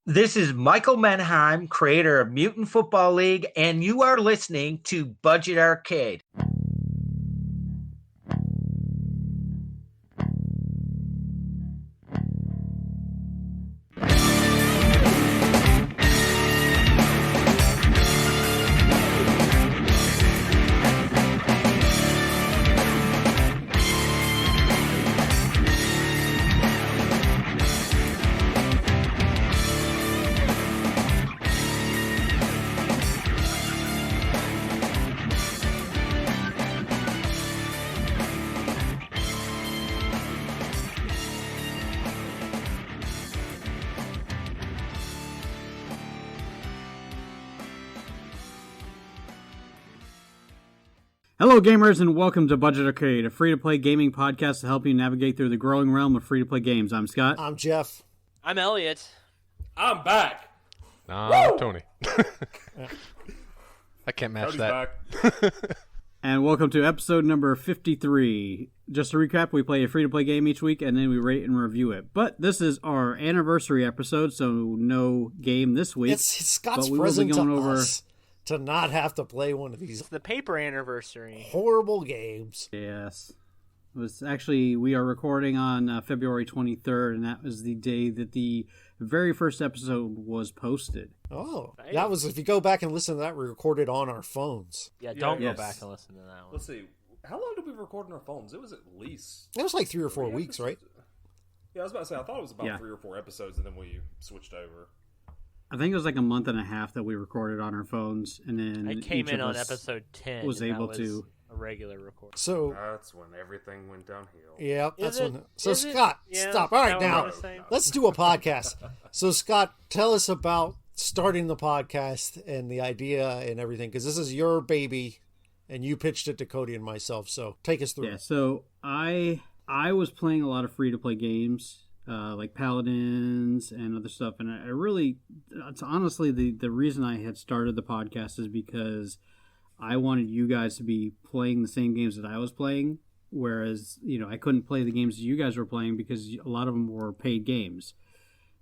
This is Michael Menheim, creator of Mutant Football League, and you are listening to Budget Arcade. Hello gamers and welcome to Budget Arcade, a free-to-play gaming podcast to help you navigate through the growing realm of free-to-play games. I'm Scott. I'm Jeff. I'm Elliot. I'm back. I'm Tony. I can't match Cody's that. back. And welcome to episode number 53. Just to recap, we play a free-to-play game each week and then we rate and review it. But this is our anniversary episode, so no game this week. It's Scott's present to us to not have to play one of these It's the paper anniversary. horrible games. Yes. It was actually, we are recording on February 23rd, and that was the day that the very first episode was posted. Oh, Right. that was, if you go back and listen to that, we recorded on our phones. Yeah, don't yes. go back and listen to that one. Let's see. How long did we record on our phones? It was at least It was like 3 or 4 weeks, right? Yeah, I was about to say. I thought it was about Yeah. 3 or 4 episodes, and then we switched over. I think it was like a month and a half that we recorded on our phones, and then I came each in of on us episode 10. was and that able was to. a regular recording. So, That's when everything went downhill. yeah, Is that's it? when. So, Is it? Scott, Yeah, stop. All right, that was now, what I was saying. let's do a podcast. So, Scott, tell us about starting the podcast and the idea and everything, because this is your baby, and you pitched it to Cody and myself. So, take us through. Yeah, so I was playing a lot of free-to-play games, like Paladins and other stuff, and I really, it's honestly, the reason I had started the podcast is because I wanted you guys to be playing the same games that I was playing, whereas, I couldn't play the games that you guys were playing because a lot of them were paid games.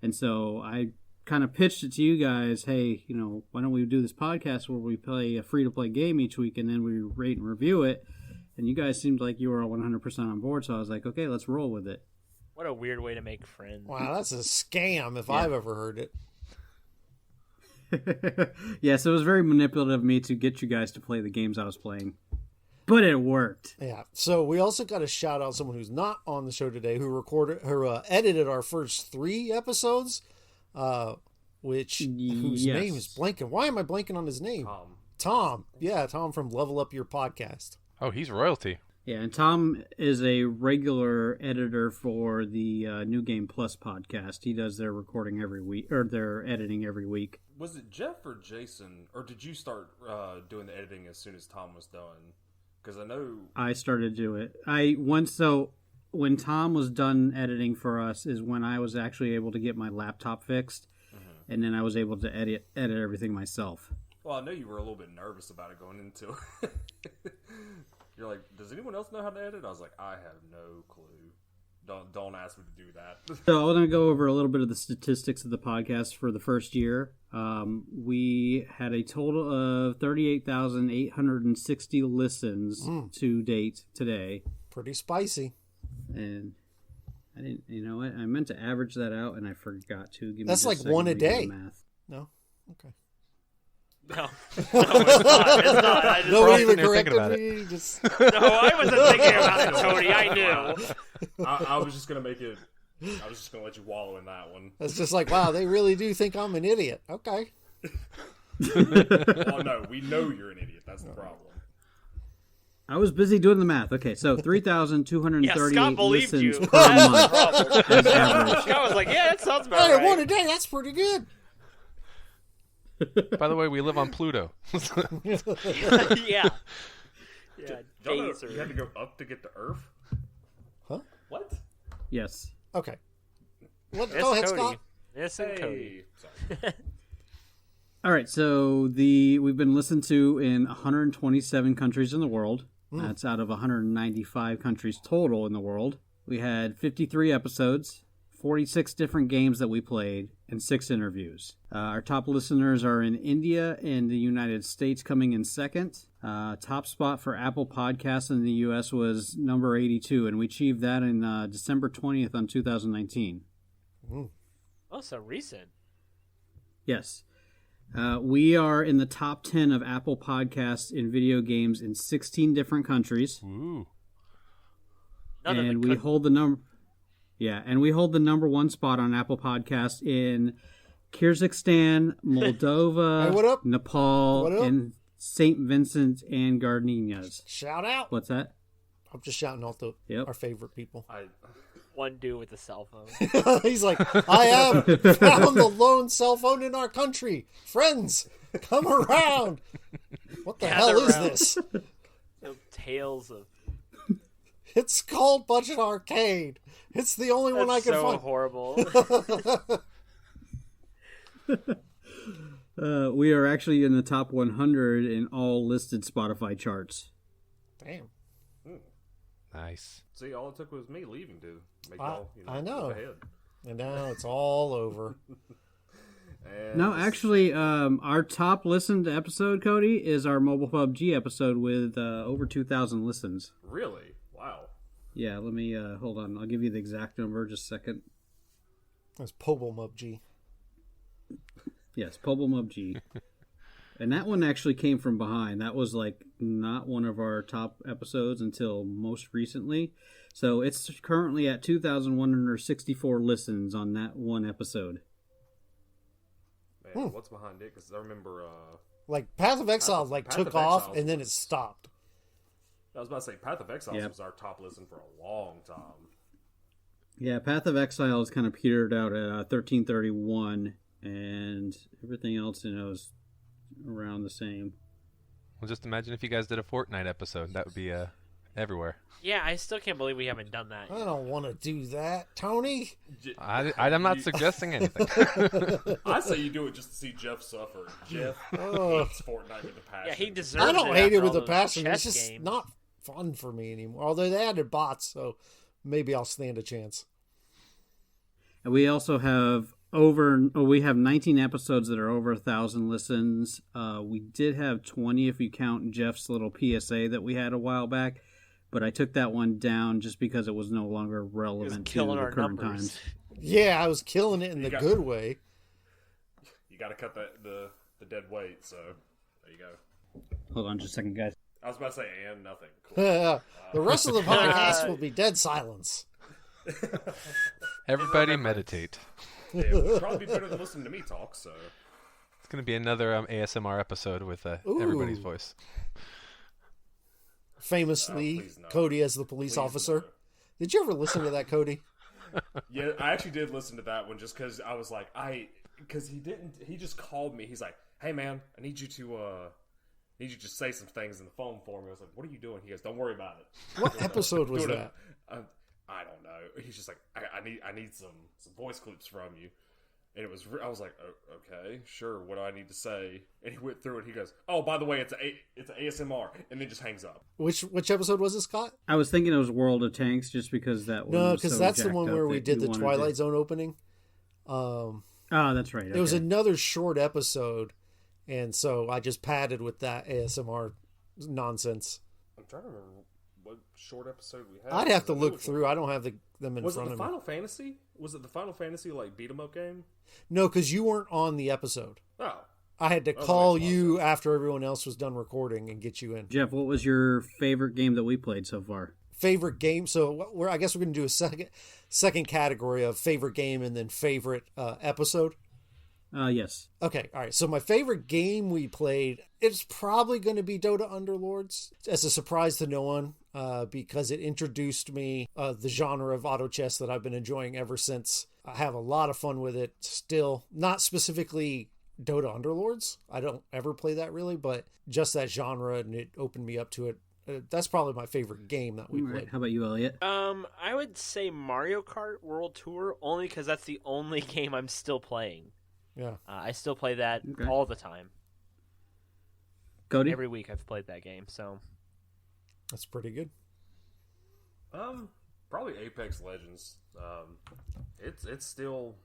And so I kind of pitched it to you guys, hey, why don't we do this podcast where we play a free-to-play game each week and then we rate and review it? And you guys seemed like you were 100% on board, so I was like, okay, let's roll with it. What a weird way to make friends. Wow, that's a scam if I've ever heard it. Yeah, so it was very manipulative of me to get you guys to play the games I was playing. But it worked. Yeah. So we also got to shout out someone who's not on the show today, who edited our first 3 episodes, whose Yes. name is blanking. Why am I blanking on his name? Tom. Yeah, Tom from Level Up Your Podcast. Oh, he's royalty. Yeah, and Tom is a regular editor for the New Game Plus podcast. He does their recording every week, or their editing every week. Was it Jeff or Jason, or did you start doing the editing as soon as Tom was done? Because I know I started to do it. When Tom was done editing for us is when I was actually able to get my laptop fixed, and then I was able to edit everything myself. Well, I know you were a little bit nervous about it going into it. You're like, does anyone else know how to edit? I was like, I have no clue. Don't ask me to do that. So I want to go over a little bit of the statistics of the podcast for the first year. We had a total of 38,860 listens to date today. Pretty spicy. And I didn't, what? I meant to average that out and I forgot to. Give me That's just like second one a to do the day. math. No? Okay. No, it's not. It's not. I just, Nobody even sitting there thinking corrected about me. Just... no, I wasn't thinking about it, Tony. I knew. I was just going to make it... I was just going to let you wallow in that one. It's just like, wow, they really do think I'm an idiot. Okay. Well, no, we know you're an idiot. That's the problem. I was busy doing the math. Okay, so 3,238 Yeah, Scott believed listens you. per month as average. Scott was like, yeah, that sounds about Hey, right. one a day, that's pretty good. By the way, we live on Pluto. Yeah. Yeah, Y'all know days you had to go up to get to Earth? Huh? What? Yes. Okay. Yes, Go ahead, Cody. Scott. Yes, and Cody. Sorry. All right, so we've been listened to in 127 countries in the world. That's out of 195 countries total in the world. We had 53 episodes, 46 different games that we played, and 6 interviews. Our top listeners are in India and the United States, coming in second. Top spot for Apple Podcasts in the U.S. was number 82, and we achieved that in December 20th on 2019. Oh, so recent. Yes. We are in the top 10 of Apple Podcasts in video games in 16 different countries. Ooh. And we hold the number... Yeah, and we hold the number 1 spot on Apple Podcasts in Kyrgyzstan, Moldova, Hey, what up? Nepal, What up? and St. Vincent and Grenadines. Shout out. What's that? I'm just shouting out Yep. our favorite people. One dude with a cell phone. He's like, I have found the lone cell phone in our country. Friends, come around. What the hell is around. this? Tales of... It's called Budget Arcade. It's the only one I That's can so find. horrible. We are actually in the top 100 in all listed Spotify charts. Damn. Nice. See, all it took was me leaving to make I- y'all, I know. move ahead. And now it's all over. And No, actually, our top listened episode, Cody, is our mobile PUBG episode with over 2,000 listens. Really? Wow. Yeah, let me, hold on. I'll give you the exact number just a second. That's Pobble Mubg. Yes, Pobble PUBG. And that one actually came from behind. That was like not one of our top episodes until most recently. So it's currently at 2,164 listens on that one episode. Man, what's behind it? Because I remember... Like Path of Exile Path took of off Exile and then it was- stopped. I was about to say, Path of Exile Yep. was our top listen for a long time. Yeah, Path of Exile is kind of petered out at 1331, and everything else, is around the same. Well, just imagine if you guys did a Fortnite episode. That would be everywhere. Yeah, I still can't believe we haven't done that. I don't want to do that, Tony. I'm not suggesting anything. I say you do it just to see Jeff suffer. Jeff hates Fortnite with a passion. Yeah, he deserves I don't it hate after it with all a those passion. It's chess just games. not fun for me anymore. Although they added bots, so maybe I'll stand a chance. And we also have we have 19 episodes that are over 1,000 listens. We did have 20 if you count Jeff's little PSA that we had a while back, but I took that one down just because it was no longer relevant to killing the our current numbers. times. Yeah, I was killing it in the good way. You got to cut the dead weight, so there you go. Hold on just a second, guys. I was about to say, and nothing. Cool. The rest of the podcast will be dead silence. Everybody meditate. Yeah, it would probably be better than listening to me talk, so... It's going to be another ASMR episode with everybody's Ooh. voice. Famously, please no. Cody as the police Please officer. no. Did you ever listen to that, Cody? Yeah, I actually did listen to that one just because I was like, because he just called me. He's like, hey man, I need you to just say some things in the phone for me. I was like, what are you doing? He goes, don't worry about it. What episode was Doing that? I don't know. He's just like, I need some voice clips from you. And it was, I was like, okay, sure. What do I need to say? And he went through it. He goes, oh, by the way, it's an ASMR, and then just hangs up. Which episode was it, Scott? I was thinking it was World of Tanks just because that one No, was because so that's the jacked one up where we that did you the wanted Twilight to... Zone opening. Oh, that's right. It was okay. another short episode, and so I just padded with that ASMR nonsense. I'm trying to remember what short episode we had. I'd have to I knew look it was through. I don't have them in Was it front the of me. Final Fantasy? Was it the Final Fantasy like beat 'em up game? No, because you weren't on the episode. Oh, I had to that call makes a lot of you sense. after everyone else was done recording and get you in. Jeff, what was your favorite game that we played so far? Favorite game. So I guess we're going to do a second category of favorite game and then favorite episode. Yes. Okay, all right. So my favorite game we played, it's probably going to be Dota Underlords. As a surprise to no one, because it introduced me the genre of auto chess that I've been enjoying ever since. I have a lot of fun with it still. Not specifically Dota Underlords. I don't ever play that really, but just that genre, and it opened me up to it. That's probably my favorite game that we All right. played. How about you, Elliot? I would say Mario Kart World Tour, only because that's the only game I'm still playing. Yeah. I still play that Okay. all the time. Cody? Every week I've played that game, so... That's pretty good. probably Apex Legends. It's still.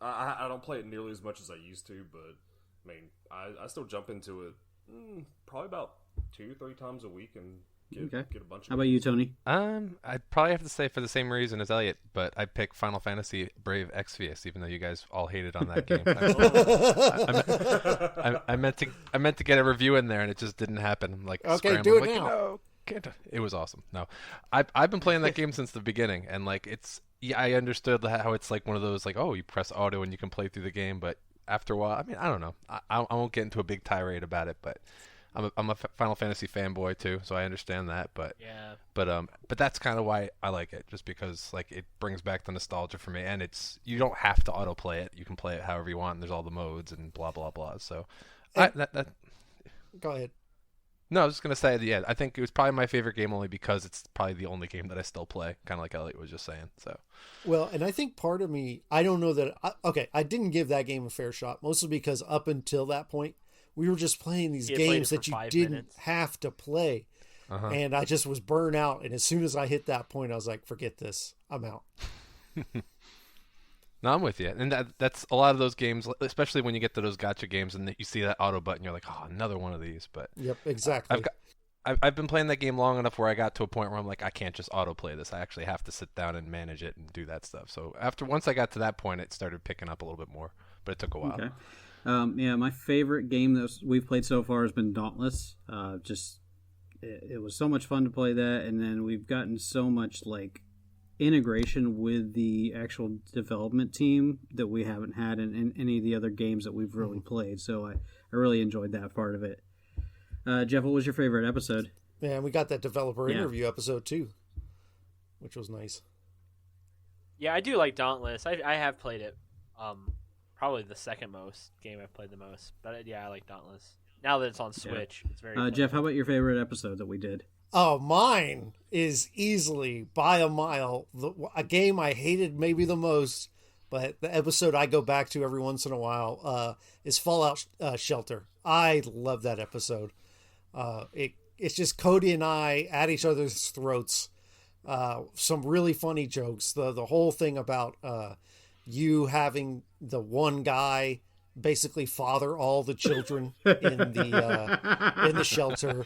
I don't play it nearly as much as I used to, but I mean, I still jump into it probably about 2-3 times a week and get a bunch of. How about you, Tony? I'd probably have to say for the same reason as Elliot, but I pick Final Fantasy Brave Exvius, even though you guys all hated on that game. I meant to get a review in there, and it just didn't happen. I'm like, okay, do it now. No, can't. It was awesome. No, I've been playing that game since the beginning, and like I understood how it's like one of those like, oh, you press auto and you can play through the game, but after a while, I mean, I don't know. I won't get into a big tirade about it, but I'm a Final Fantasy fanboy too, so I understand that. But yeah, but that's kind of why I like it, just because like it brings back the nostalgia for me, and you don't have to autoplay it. You can play it however you want, and there's all the modes and blah blah blah. So, Go ahead. No, I was just gonna say, yeah, I think it was probably my favorite game only because it's probably the only game that I still play, kind of like Elliot was just saying. So, well, and I think part of me, I don't know that. I didn't give that game a fair shot, mostly because up until that point, we were just playing these games that you didn't have to play, and I just was burned out. And as soon as I hit that point, I was like, "Forget this, I'm out." No, I'm with you, and that's a lot of those games, especially when you get to those gacha games and you see that auto button, you're like, oh, another one of these. But yep, exactly. I've been playing that game long enough where I got to a point where I'm like, I can't just auto play this. I actually have to sit down and manage it and do that stuff. So once I got to that point, it started picking up a little bit more, but it took a while. Okay. Yeah, my favorite game that we've played so far has been Dauntless. It was so much fun to play that, and then we've gotten so much like integration with the actual development team that we haven't had in any of the other games that we've really played. So I really enjoyed that part of it. Jeff, what was your favorite episode? Yeah, and we got that developer interview episode too, which was nice. Yeah, I do like Dauntless. I have played it. Probably the second most game I've played the most. But yeah, I like Dauntless. Now that it's on Switch, it's very Jeff, how about your favorite episode that we did? Oh, mine is easily by a mile a game I hated maybe the most, but the episode I go back to every once in a while is Fallout Shelter. I love that episode. It's just Cody and I at each other's throats. Some really funny jokes. The whole thing about you having the one guy basically father all the children in the shelter.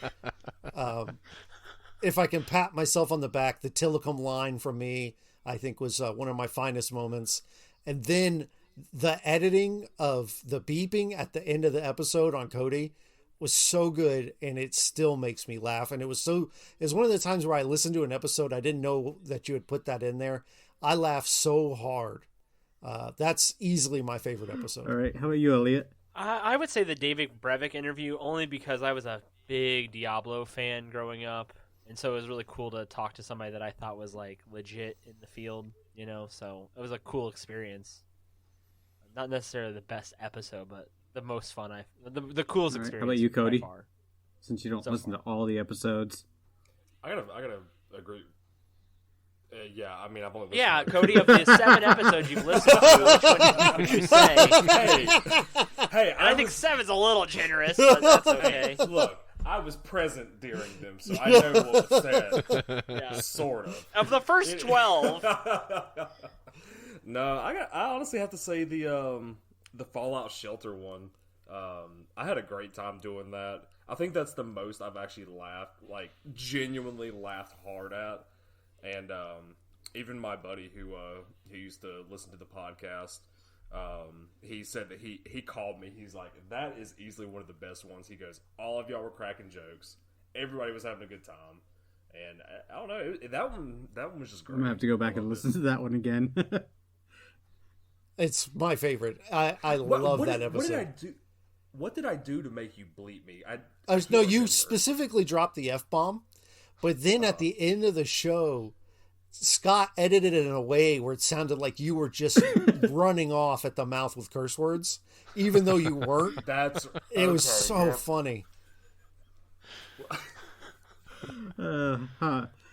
If I can pat myself on the back, the Tillicum line from me, I think was one of my finest moments. And then the editing of the beeping at the end of the episode on Cody was so good, and it still makes me laugh. And it was one of the times where I listened to an episode, I didn't know that you had put that in there. I laughed so hard. That's easily my favorite episode. All right. How about you, Elliot? I would say the David Brevik interview, only because I was a big Diablo fan growing up. And so it was really cool to talk to somebody that I thought was like legit in the field, so it was a cool experience. Not necessarily the best episode, but the most fun the coolest experience. How about you, Cody? By far. Since you don't listen to all the episodes. I gotta agree. Yeah, I mean, I've only listened to Cody, of the 7 episodes you've listened to, which one would you say? Hey, I think 7's a little generous, but that's okay. Look, I was present during them, so I know what was said. Yeah. Sort of. Of the first 12. No, I honestly have to say the Fallout Shelter one. I had a great time doing that. I think that's the most I've actually laughed, like genuinely laughed hard at. And even my buddy who used to listen to the podcast, he said that he called me. He's like, that is easily one of the best ones. He goes, all of y'all were cracking jokes. Everybody was having a good time. And I don't know, that one was just great. I'm going to have to go back and listen to that one again. It's my favorite. I love that episode. What did I do to make you bleep me? No, you specifically dropped the F-bomb. But then at the end of the show, Scott edited it in a way where it sounded like you were just running off at the mouth with curse words, even though you weren't. It was so funny.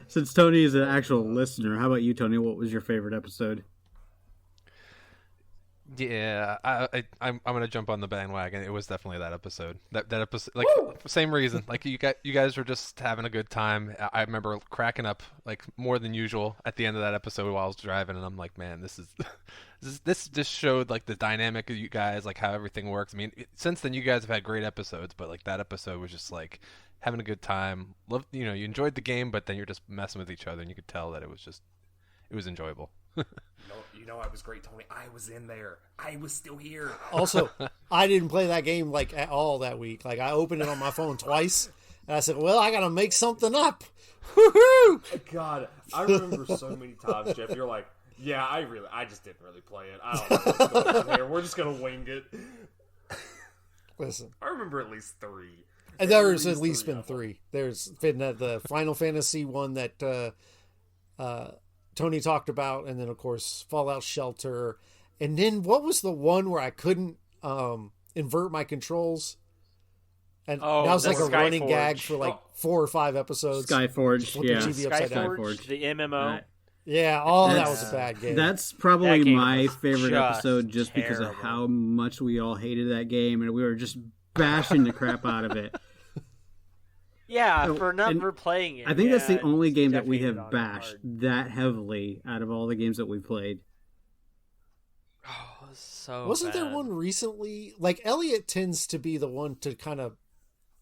Since Tony is an actual listener, how about you, Tony? What was your favorite episode? Yeah, I'm gonna jump on the bandwagon. It was definitely that episode. That episode, like same reason. Like you guys were just having a good time. I remember cracking up like more than usual at the end of that episode while I was driving, and I'm like, man, this is this just showed like the dynamic of you guys, like how everything works. I mean, since then you guys have had great episodes, but like that episode was just like having a good time. Loved, you enjoyed the game, but then you're just messing with each other, and you could tell that it was enjoyable. I was great, Tony. I was in there. I was still here. Also, I didn't play that game like at all that week. Like I opened it on my phone twice, and I said, "Well, I gotta make something up." Woohoo! God, I remember so many times, Jeff. You're like, "Yeah, I just didn't really play it. I don't know what's going on here. We're just gonna wing it." Listen, I remember at least 3. and there's at least been 3. There's been the Final Fantasy one that Tony talked about, and then of course Fallout Shelter, and then what was the one where I couldn't invert my controls, and that was like a running gag for like 4 or 5 episodes. Skyforge, yeah, Skyforge, the MMO. Yeah, that was a bad game. That's probably my favorite episode, just because of how much we all hated that game, and we were just bashing the crap out of it. Yeah, for never playing it. I think that's the only game that we have bashed that heavily out of all the games that we played. Oh, so Wasn't bad. there one recently? Like Elliot tends to be the one to kind of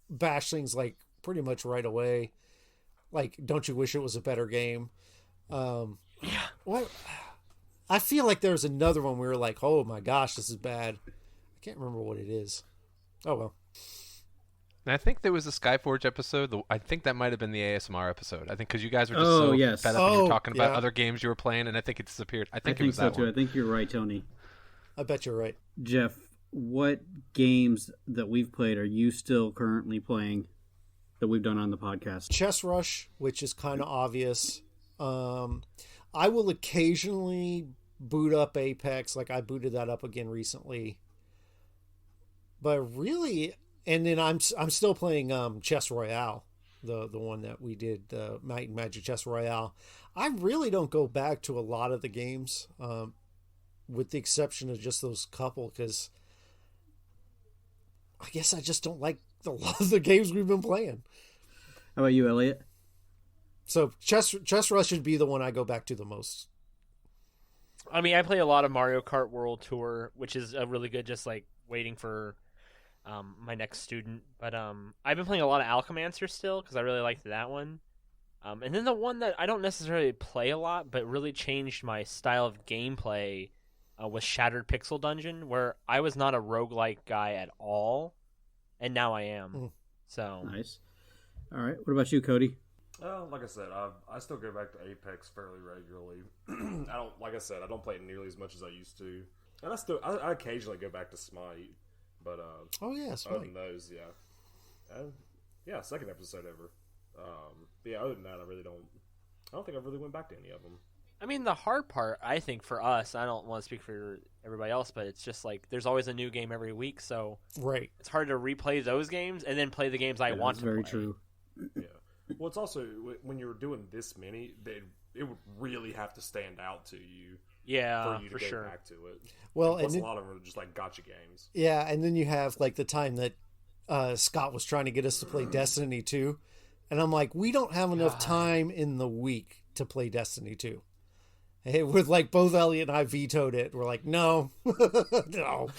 bash things like pretty much right away. Like, don't you wish it was a better game? Yeah. What? I feel like there was another one where we were like, oh my gosh, this is bad. I can't remember what it is. Oh well. And I think there was a Skyforge episode. I think that might have been the ASMR episode. I think because you guys were just fed up and you were talking about other games you were playing, and I think it disappeared. I think it was so that too. one. I think you're right, Tony. I bet you're right. Jeff, what games that we've played are you still currently playing that we've done on the podcast? Chess Rush, which is kind of obvious. I will occasionally boot up Apex, like I booted that up again recently. But really, and then I'm still playing Chess Royale, the one that we did, Might and Magic Chess Royale. I really don't go back to a lot of the games, with the exception of just those couple, because I guess I just don't like a lot of the games we've been playing. How about you, Elliot? So Chess Rush should be the one I go back to the most. I mean, I play a lot of Mario Kart World Tour, which is a really good, just like waiting for my next student. But I've been playing a lot of Alchemaster still because I really liked that one. And then the one that I don't necessarily play a lot, but really changed my style of gameplay was Shattered Pixel Dungeon, where I was not a roguelike guy at all, and now I am. So nice. All right. What about you, Cody? Like I said, I still go back to Apex fairly regularly. I don't play it nearly as much as I used to, and I occasionally go back to Smite, but Smite. Other than those, second episode ever. But yeah, other than that, I don't think I really went back to any of them. I mean, the hard part, I think, for us, I don't want to speak for everybody else, but it's just like there's always a new game every week, so right, it's hard to replay those games and then play the games I want to play. Very true. Yeah. Well, it's also, when you're doing this many, it would really have to stand out to you. Yeah, for you to for go sure. back to it. Well, and plus and a lot of them are just like gotcha games. Yeah, and then you have like the time that Scott was trying to get us to play Destiny 2, and I'm like, we don't have enough time in the week to play Destiny 2. With like both Elliot and I vetoed it. We're like, no, no.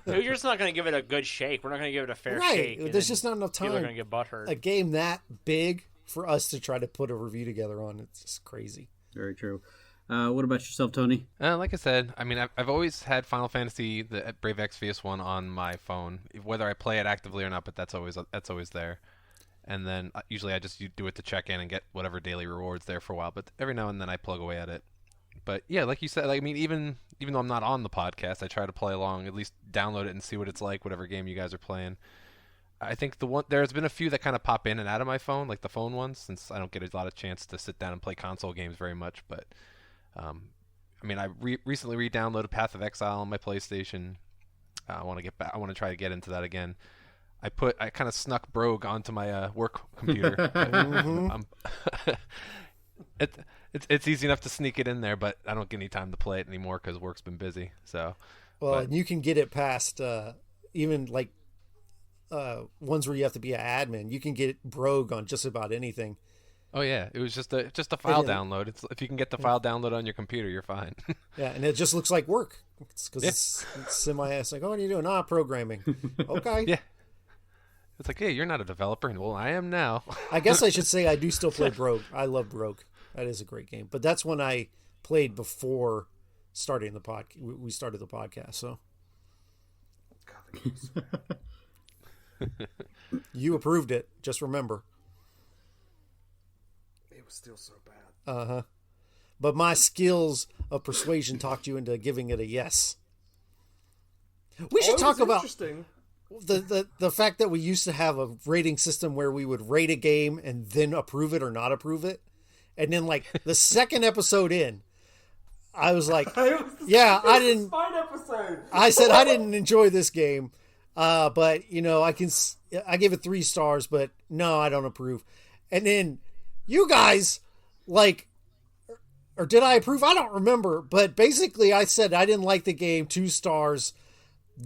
You're just not going to give it a good shake. We're not going to give it a fair shake. Right. There's just not enough time. People are going to get butthurt. A game that big for us to try to put a review together on. It's just crazy. Very true. What about yourself, Tony? Like I said, I mean, I've always had Final Fantasy, the Brave Exvius one, on my phone, whether I play it actively or not. But that's always there. And then usually I just do it to check in and get whatever daily rewards there for a while. But every now and then I plug away at it. But yeah, like you said, I mean, even though I'm not on the podcast, I try to play along, at least download it and see what it's like, whatever game you guys are playing. I think there's been a few that kind of pop in and out of my phone, like the phone ones, since I don't get a lot of chance to sit down and play console games very much. But I mean, I recently re-downloaded Path of Exile on my PlayStation. I want to get back. I want to try to get into that again. I kind of snuck Brogue onto my work computer. It's easy enough to sneak it in there, but I don't get any time to play it anymore because work's been busy. So Well, But and you can get it past even like ones where you have to be an admin. You can get brogue on just about anything. oh yeah, it was just a file Yeah. download. It's if you can get the file download on your computer, you're fine. Yeah, and it just looks like work. It's because Yeah. it's semi. It's like, oh, what are you doing? Ah, programming. Okay. Yeah. It's like, hey, you're not a developer, and well, I am now. I guess I should say I do still play Brogue. I love Brogue. That is a great game. But that's when I played before starting the podcast. We started the podcast, so God, the game was so bad. you approved it. Just remember. It was still so bad. Uh-huh. But my skills of persuasion talked you into giving it a yes. We should it talk was about interesting. the fact that we used to have a rating system where we would rate a game and then approve it or not approve it. And then like the second episode in, I was like, yeah, I didn't. Fine episode. I said I didn't enjoy this game, but I gave it 3 stars, but no, I don't approve. And then you guys like, or did I approve? I don't remember. But basically, I said I didn't like the game, 2 stars,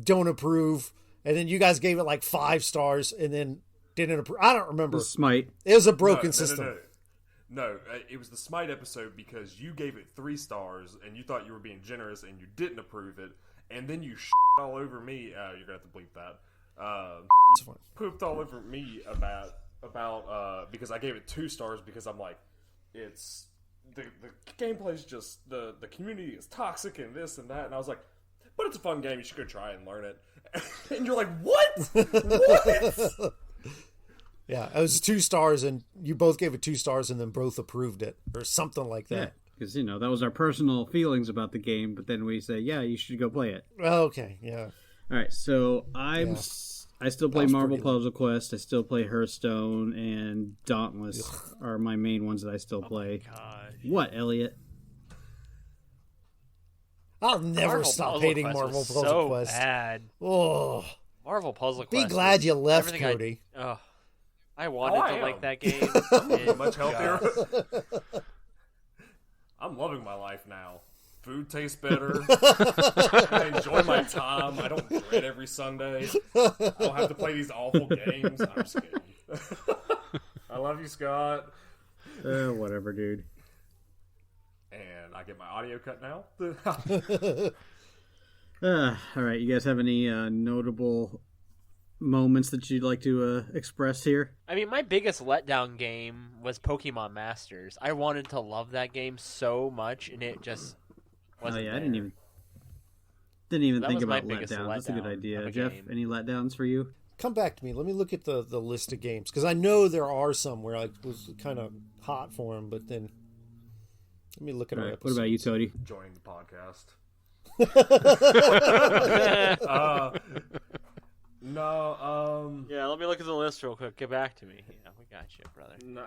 don't approve. And then you guys gave it like 5 stars, and then didn't approve. I don't remember. Smite. It was a broken system. No, it was the Smite episode because you gave it 3 stars and you thought you were being generous and you didn't approve it, and then you all over me. You're gonna have to bleep that. It's fine. Pooped all over me about because I gave it 2 stars because I'm like, it's the gameplay's just the community is toxic and this and that, and I was like, but it's a fun game. You should go try it and learn it. And you're like, what? What? Yeah, it was 2 stars, and you both gave it 2 stars, and then both approved it, or something like Yeah, that. because that was our personal feelings about the game, but then we say, yeah, you should go play it. Okay, yeah. All right, so I still play was Marvel pretty Puzzle Quest. I still play Hearthstone, and Dauntless are my main ones that I still play. God. What, Elliot? I'll never Marvel stop Puzzle hating Quest Marvel was Puzzle so Quest. bad. Oh, Marvel Puzzle be Quest. glad was you left, everything Cody. I wanted I to am. like that game. I'm much healthier. I'm loving my life now. Food tastes better. I enjoy my time. I don't dread every Sunday. I don't have to play these awful games. I'm just kidding. I love you, Scott. Whatever, dude. And I get my audio cut now. All right, you guys have any notable moments that you'd like to express here? I mean, my biggest letdown game was Pokemon Masters. I wanted to love that game so much, and it just wasn't. I there. didn't even That think was my about biggest letdowns. That's a good letdown idea. of a Jeff, game. any letdowns for you? Come back to me. Let me look at the list of games, because I know there are some where I was kind of hot for them, but then let me look at All our right, what episodes. about you, Cody? Joining the podcast. No, Yeah, let me look at the list real quick. Get back to me. Yeah, we got you, brother. no.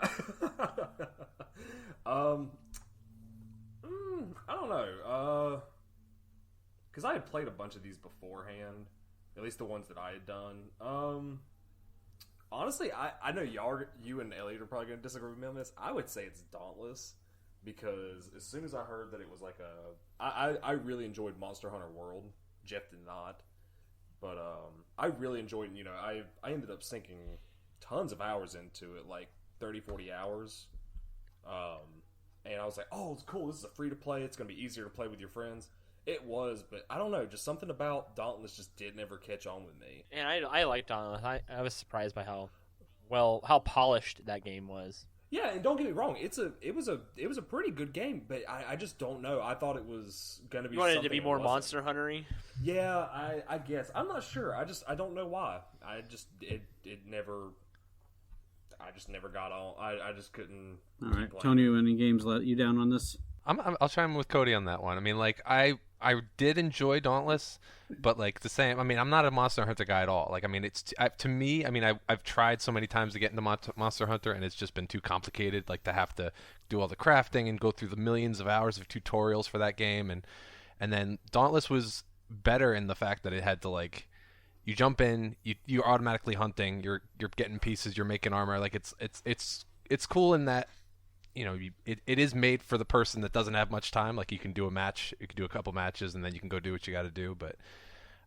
I don't know. Because I had played a bunch of these beforehand, at least the ones that I had done. Honestly, I know you and Elliot are probably going to disagree with me on this. I would say it's Dauntless, because as soon as I heard that it was like I really enjoyed Monster Hunter World. Jeff did not. But I really enjoyed it. I ended up sinking tons of hours into it, like 30, 40 hours. And I was like, oh, it's cool. This is a free-to-play. It's going to be easier to play with your friends. It was, but I don't know. Just something about Dauntless just did never catch on with me. And I liked Dauntless. I was surprised by how polished that game was. Yeah, and don't get me wrong. It was a pretty good game, but I just don't know. I thought it was going to be You wanted it to something be more wasn't. Monster Hunter-y? Yeah, I guess. I'm not sure. I don't know why. I just never got on. I just couldn't. All keep right, playing. Tony, any games let you down on this? I'll chime in with Cody on that one. I mean, like I did enjoy Dauntless, but like the same. I mean, I'm not a Monster Hunter guy at all. Like, I mean, it's to me. I mean, I've tried so many times to get into Monster Hunter, and it's just been too complicated. Like to have to do all the crafting and go through the millions of hours of tutorials for that game, and then Dauntless was better in the fact that it had to like. You jump in, you're automatically hunting, you're getting pieces, you're making armor. Like it's cool in that, it is made for the person that doesn't have much time. Like you can do a match, you can do a couple matches, and then you can go do what you got to do. But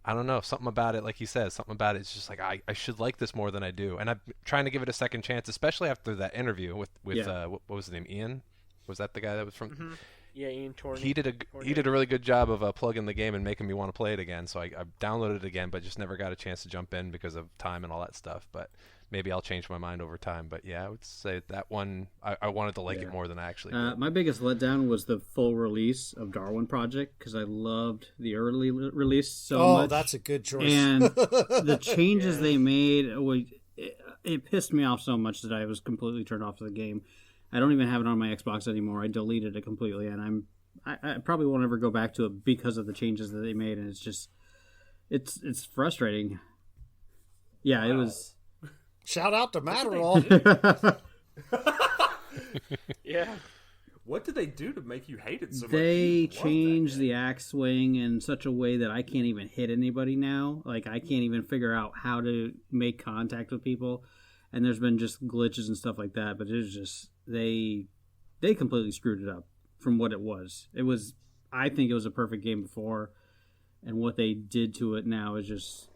I don't know, something about it, like he says, something about it's just like I should like this more than I do, and I'm trying to give it a second chance, especially after that interview with what was his name, Ian? Was that the guy that was from? Mm-hmm. Yeah, Ian Torney. He did a really good job of plugging the game and making me want to play it again. So I downloaded it again, but just never got a chance to jump in because of time and all that stuff. But maybe I'll change my mind over time. But yeah, I would say that one I wanted to like it more than I actually did. My biggest letdown was the full release of Darwin Project because I loved the early release so much. Oh, that's a good choice. And the changes they made, it pissed me off so much that I was completely turned off the game. I don't even have it on my Xbox anymore. I deleted it completely, and I probably won't ever go back to it because of the changes that they made, and it's frustrating. Yeah, It was. Shout out to Matterall. Yeah. What did they do to make you hate it so much? They changed the axe swing in such a way that I can't even hit anybody now. Like, I can't even figure out how to make contact with people. And there's been just glitches and stuff like that, but it was just they completely screwed it up from what it was. I think it was a perfect game before, and what they did to it now is just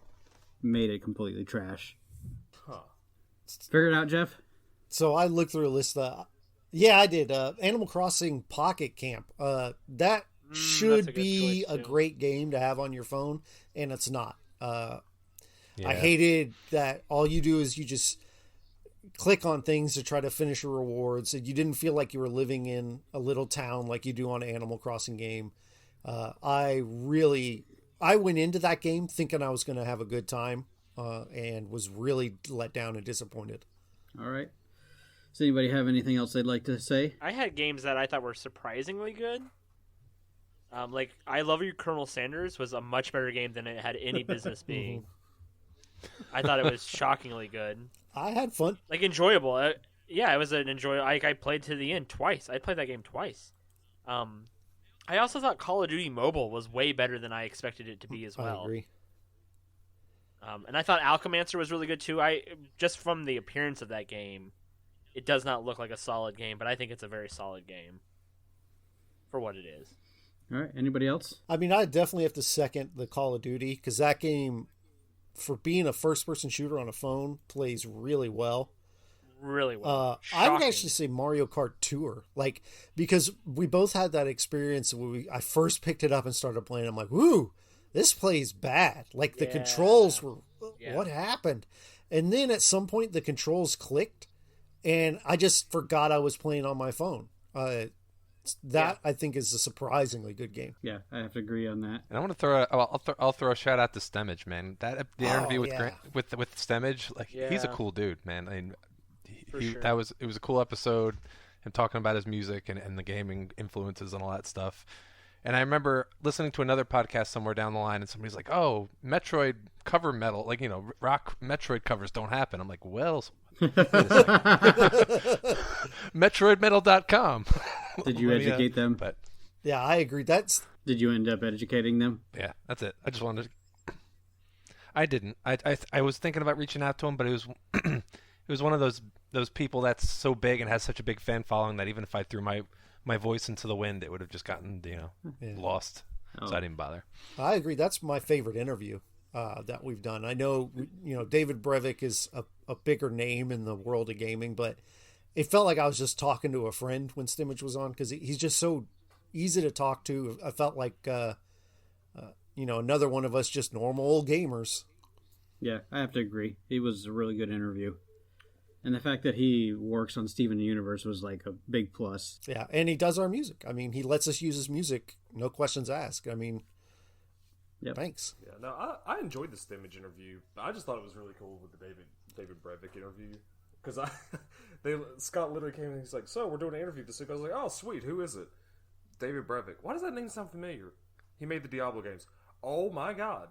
made it completely trash. Huh. Figure it out, Jeff? So I looked through a list. Yeah, I did. Animal Crossing Pocket Camp. That should be a great game to have on your phone, and it's not. I hated that all you do is you just click on things to try to finish your rewards. You didn't feel like you were living in a little town like you do on an Animal Crossing game. I went into that game thinking I was going to have a good time, and was really let down and disappointed. All right. Does anybody have anything else they'd like to say? I had games that I thought were surprisingly good. Like I Love You, Colonel Sanders was a much better game than it had any business being. I thought it was shockingly good. I had fun. Like enjoyable. It was an enjoyable. I played to the end twice. I played that game twice. I also thought Call of Duty Mobile was way better than I expected it to be as well. I agree. And I thought Alchemaster was really good too. Just from the appearance of that game, it does not look like a solid game, but I think it's a very solid game for what it is. All right. Anybody else? I mean, I definitely have to second the Call of Duty because that game, for being a first-person shooter on a phone, plays really well. Really well. I would actually say Mario Kart Tour, because we both had that experience when I first picked it up and started playing. I'm like, "Woo, this plays bad." Like the controls were, what happened? And then at some point the controls clicked, and I just forgot I was playing on my phone. I think is a surprisingly good game. Yeah, I have to agree on that. And I want to throw I'll throw a shout out to Stemage, man. The interview with Stemage, he's a cool dude, man. I mean, Sure. it was a cool episode, him talking about his music and the gaming influences and all that stuff. And I remember listening to another podcast somewhere down the line, and somebody's like, "Oh, Metroid cover metal, rock Metroid covers don't happen." I'm like, "Well, MetroidMetal.com." Did you educate them? But yeah, I agree. Did you end up educating them? Yeah, that's it. I just wanted to... I didn't. I was thinking about reaching out to him, but it was it was one of those people that's so big and has such a big fan following that even if I threw my voice into the wind, it would have just gotten lost. So I didn't bother. I agree. That's my favorite interview that we've done. I know David Brevik is a bigger name in the world of gaming, but it felt like I was just talking to a friend when Stimage was on because he's just so easy to talk to. I felt like another one of us just normal old gamers. Yeah, I have to agree. It was a really good interview. And the fact that he works on Steven Universe was like a big plus. Yeah, and he does our music. I mean, he lets us use his music, no questions asked. I mean, thanks. Yeah, no, I enjoyed the Stimage interview. I just thought it was really cool with the David Brevik interview. Because Scott literally came and he's like, "So, we're doing an interview this week." I was like, "Oh, sweet, who is it?" David Brevik. Why does that name sound familiar? He made the Diablo games. Oh my god.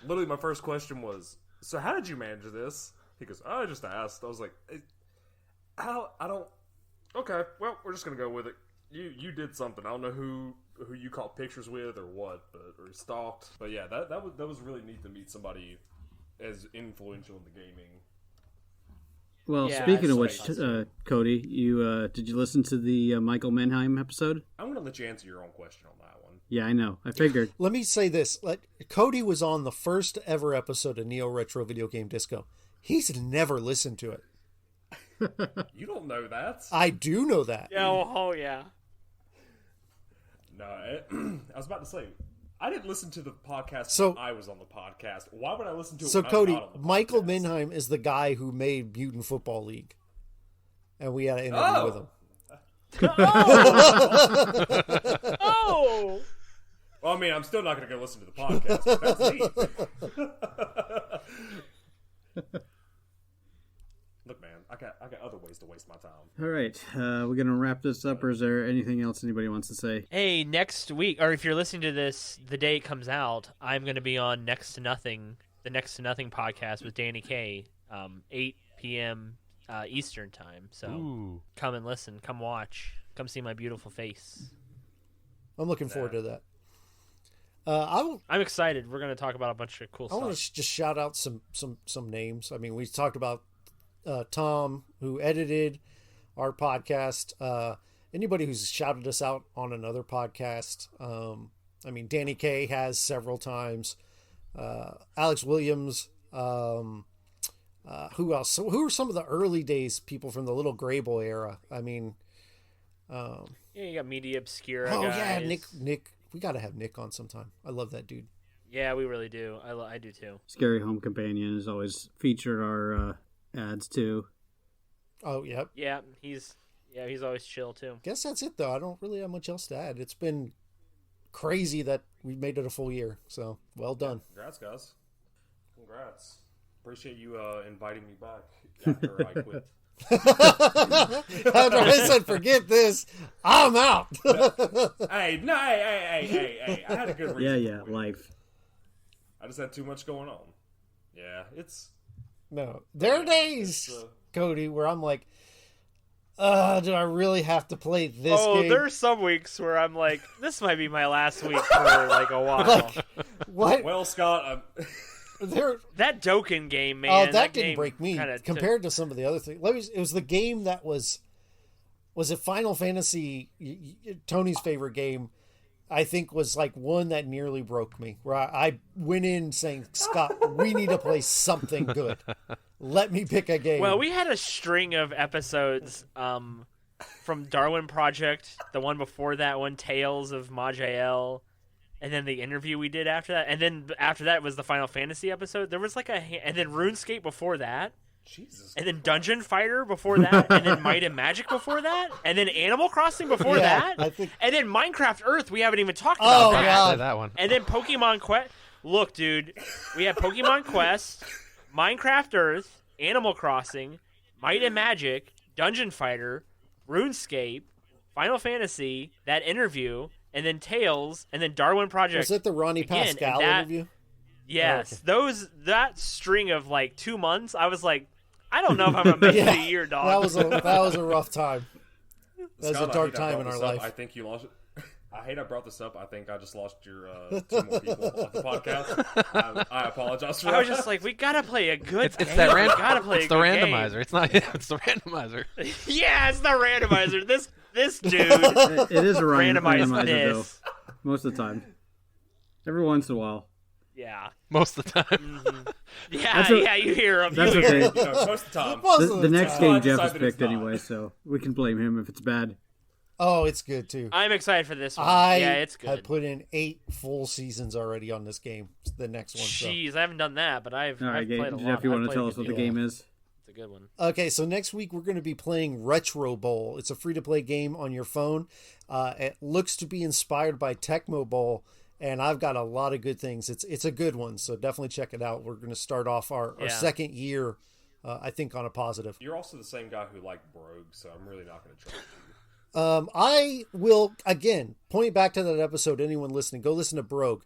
Literally my first question was, "So how did you manage this?" He goes, "I just asked." I was like, "How? I don't." Okay, well, we're just gonna go with it. You did something. I don't know who you caught pictures with or what, or stalked. But yeah, that was really neat to meet somebody as influential in the gaming Well, Yeah, speaking of that's which, right. Cody, you did you listen to the Michael Menheim episode? I'm going to let you answer your own question on that one. Yeah, I know. I figured. Let me say this. Cody was on the first ever episode of Neo Retro Video Game Disco. He's never listened to it. You don't know that. I do know that. Oh yeah. No, I was about to say, I didn't listen to the podcast So- when I was on the podcast. Why would I listen to it So, when Cody, I'm not on the Michael podcast? Menheim is the guy who made Mutant Football League. And we had an interview Oh! with him. Oh. Well, I mean, I'm still not going to go listen to the podcast. But that's neat. Look, man, I got other ways to waste my time. All right, we're gonna wrap this up, or is there anything else anybody wants to say? Hey, next week, or if you're listening to this the day it comes out, I'm going to be on Next to Nothing, the Next to Nothing podcast with Danny Kaye, 8 p.m. Eastern time. So Ooh. come and listen, come watch, come see my beautiful face. I'm looking forward to that. I'm excited. We're going to talk about a bunch of cool I want stuff. to just shout out some names. I mean, we talked about Tom, who edited our podcast. Anybody who's shouted us out on another podcast. I mean, Danny Kaye has several times. Alex Williams. Who else? So who are some of the early days people from the Little Gray Boy era? I mean, Yeah, you got Media Obscura oh guys. yeah, Nick. We got to have Nick on sometime. I love that dude. Yeah, we really do. I do too. Scary Home Companion has always featured our ads too. Oh, yep. Yeah, he's always chill too. Guess that's it, though. I don't really have much else to add. It's been crazy that we made it a full year. So, well done. Congrats, guys. Congrats. Appreciate you inviting me back after I quit. After I said, forget this, I'm out. Hey, no, hey. I had a good reason. Yeah, to quit. life. I just had too much going on. Yeah, it's... No, there are days, Cody, where I'm like, do I really have to play this game? There's some weeks where I'm like, this might be my last week for like a while. Like, what? Well, Scott, That Dokkan game, man. That didn't game break me kinda compared to some of the other things. It was the game that was it Final Fantasy, Tony's favorite game, I think was like one that nearly broke me, where I went in saying, Scott, we need to play something good. Let me pick a game. Well, we had a string of episodes from Darwin Project, the one before that one, Tales of Majael, and then the interview we did after that, and then after that was the Final Fantasy episode. There was like and then RuneScape before that, Jesus. and then Dungeon Fighter before that, and then Might and Magic before that, and then Animal Crossing before Yeah, that, I think- and then Minecraft Earth. We haven't even talked Oh, about that. God. Play that one. And then Pokemon Quest. Look, dude, we had Pokemon Quest, Minecraft Earth, Animal Crossing, Might and Magic, Dungeon Fighter, RuneScape, Final Fantasy, that interview, and then Tales, and then Darwin Project. was it the Ronnie Again, Pascal and that- interview? Yes, Oh, okay. that string of like 2 months, I was like, I don't know if I'm gonna make it a year, dog. That was a rough time. That was Scott, a I dark hate I time brought in our this up. life. I think you lost... I hate I brought this up. I think I just lost your 2 more people off the podcast. I apologize for that. I was just like, we gotta play a good It's game. that We gotta play it's a the good randomizer. game. It's not. It's the randomizer. Yeah, it's the randomizer. This dude It is a randomized randomizer though, this. most of the time. Every once in a while. Yeah. Most of the time. Yeah, That's a- yeah, you hear him. That's you hear okay. him. You know, most of the time. Most The, of the next time. game I Jeff has decided it's picked not. anyway, so we can blame him if it's bad. Oh, it's good too. I'm excited for this one. I yeah, it's have good. put in 8 full seasons already on this game. It's the next one. So. Jeez, I haven't done that, but I've All right, played a lot. Jeff, you I've want to played tell a us good what the deal. game is? It's a good one. Okay, so next week we're going to be playing Retro Bowl. It's a free-to-play game on your phone. It looks to be inspired by Tecmo Bowl, and I've got a lot of good things. It's a good one, so definitely check it out. We're going to start off our Yeah. second year, I think, on a positive. You're also the same guy who liked Brogue, so I'm really not going to trust you. I will, again, point back to that episode. Anyone listening, go listen to Brogue.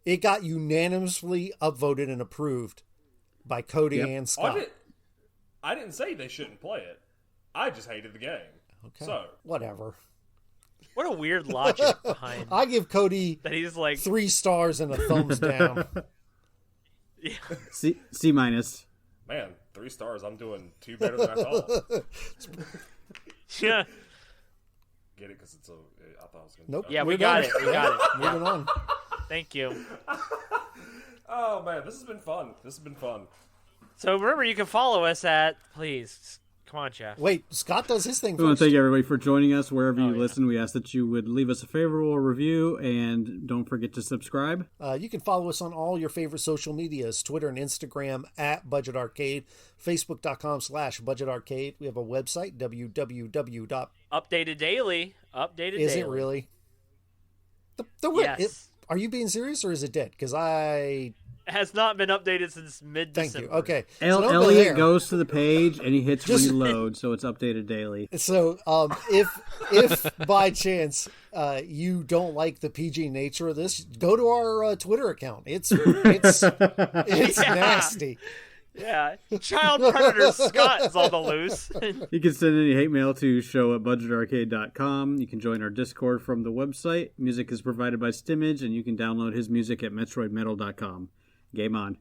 It got unanimously upvoted and approved by Cody Yep. and Oh, Scott. I didn't say they shouldn't play it. I just hated the game. Okay, So, whatever. What a weird logic behind I give Cody that. He's like, 3 stars and a thumbs down. C minus. Man, 3 stars. I'm doing 2 better than I thought. Yeah. Get it? Because I thought I was going to. Nope. Yeah, we Move got on. it. We got it. Moving on. Thank you. Oh man, this has been fun. So remember, you can follow us at, please, come on, Jeff. Wait, Scott does his thing We want first. to thank everybody for joining us wherever you yeah. listen. We ask that you would leave us a favorable review and don't forget to subscribe. You can follow us on all your favorite social medias, Twitter and Instagram at Budget Arcade, Facebook.com/Budget Arcade. We have a website, www. Updated daily. Is it really? Yes. Are you being serious or is it dead? Because I... It has not been updated since mid-December. Thank you. Okay. So don't go Elliot there. goes to the page and he hits reload, so it's updated daily. So, if by chance you don't like the PG nature of this, go to our Twitter account. It's nasty. Yeah. Child predator Scott is on the loose. You can send any hate mail to show@budgetarcade.com. You can join our Discord from the website. Music is provided by Stimage, and you can download his music at metroidmetal.com. Game on.